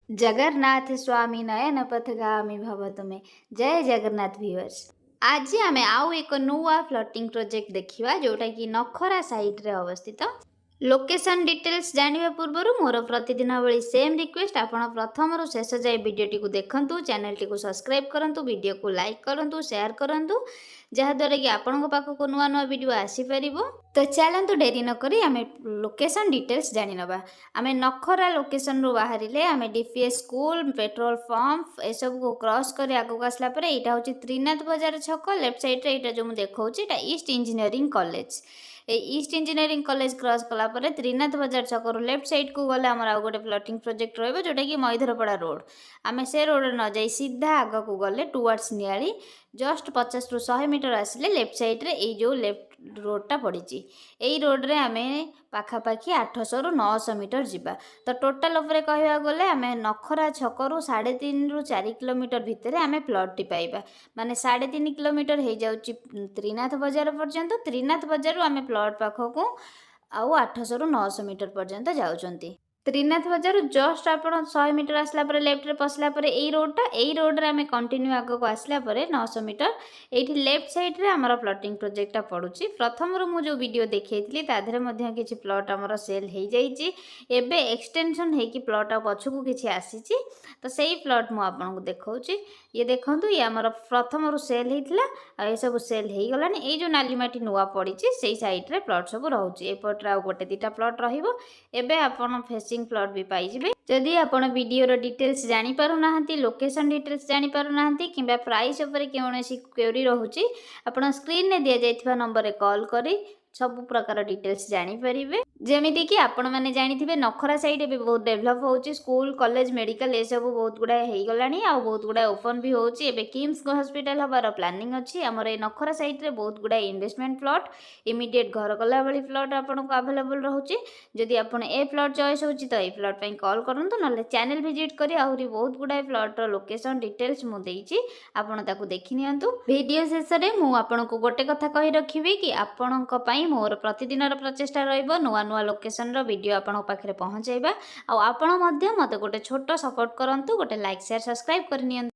जगन्नाथ स्वामी नयन पथगामी भव तुमे। जय जगन्नाथ व्यूअर्स। आज आम आउ एक नुआ फ्लोटिंग प्रोजेक्ट देखा जोटा कि नखरा साइट रे अवस्थित। लोकेशन डिटेल्स जानिबा पूर्व मोर प्रतिदिन भली सेम रिक्वेस्ट आपण प्रथम रु शेष जाए वीडियोटी को देखंतु, चैनल टी को सब्सक्राइब करंतु, वीडियो को लाइक करंतु, शेयर करंतु, जहाँद्वारा कि आपण पाखक नुआ नुआ वीडियो आसीपर। तो चलतु डेरी नक आम लोकेशन डिटेल्स जानी नवा। आम नखरा लोकेशन रु बाहर आम डीपीएस स्कूल, पेट्रोल पंप ए सब को क्रॉस कर आगक आसला यहाँ हूँ त्रिनाथ बजार छक। लेफ्ट साइड रे जो देखा east engineering college. East engineering college cross कलापर त्रिनाथ बजार छक लेफ्ट साइड को गले आम आउ गोटे फ्लोटिंग प्रोजेक्ट रोज जोटा कि मैधरपड़ा रोड। आम से रोड न जा सीधा आग को गले टुवर्ड्स नियाली जस्ट 50 रु 100 मीटर आसिले लेफ्ट साइड रे जो लेफ्ट रोडटा पड़ी। यही रोड रे आम पाखापाखि 800 रु 900 मीटर जीवा। तो टोटाल उपरे कहवा गले आम नखरा छकरू 3.5 रु 4 किलोमीटर भितर आम प्लॉट टी पाइबा। माने 3.5 किलोमीटर हो जाउची त्रिनाथ बजार पर्यंत। त्रिनाथ बजार आम प्लॉट पाखक आउ 800 रु 900 मीटर पर्यंत जाउचंती। त्रिनाथ बजार जस्ट आप 100 मीटर आसला लेफ्ट रे पसला यही रोडटा यही रोड रे आम कंटिन्यू आग को आसला 900 मीटर ये लेफ्ट साइड रे आमर प्लॉटिंग प्रोजेक्टा पड़ुची। प्रथम रू जो वीडियो देखी ताधरे किसी प्लॉट आमर सेल हो जाइए। एबे एक्सटेंशन होगी प्लॉट पछकू किसी आसी तो सही प्लॉट मु आपको देखा। ये देखूँ ये आमर प्रथम रू सेल होता ये सब सेल हो गला। ये जो नालीमाटी नुआ पड़ी से सैड्रे प्लॉट सब रोचे। एपटे आउ गोटे दुटा प्लॉट रबे आप फेसिंग प्लॉट भी पाइबे। जदि आपण वीडियो डिटेल्स जानी पारु नाहंती, लोकेशन डिटेल्स जानी पारु नाहंती किंबा प्राइस उपरे कोनोसी क्वेरी रहूची आपण स्क्रीन ने दिया जाइथिबा नंबर रे कॉल करी सब प्रकार डिटेल्स जानी परिबे। जेमिति कि आपण माने जानिथिबे नखरा साइड भी बहुत डेवलप होउची। स्कूल कॉलेज मेडिकल ए सब बहुत गुडा हेई गलानी आ बहुत गुडा ओपन भी होउची। एबे किम्स हॉस्पिटल हबार प्लानिंग अछि। हमर ए नखरा साइड रे बहुत गुडा इन्वेस्टमेंट प्लॉट इमीडिएट घर कला वाली प्लॉट आपण को अवेलेबल रहउची। जदि आपण ए प्लॉट चॉइस होउची तो ए प्लॉट पई कॉल करंतु, नले चैनल विजिट करी आहुरी बहुत गुडा प्लॉट रो लोकेशन डिटेल्स मु देइची आपण ताको देखि नियंतु। वीडियो शेष रे मु आपण को गोटे कथा कहि रखिबे कि आपण को पई मोर प्रतिदिन प्रचेष्टा रहइबो नुआ नुआ लोकेशन रो वीडियो आपण पाखरे पहुंचाइबा। आ आपण मध्य मते गोटे छोटो सपोर्ट करंतु, गोटे लाइक शेयर सब्सक्राइब कर नियंतु।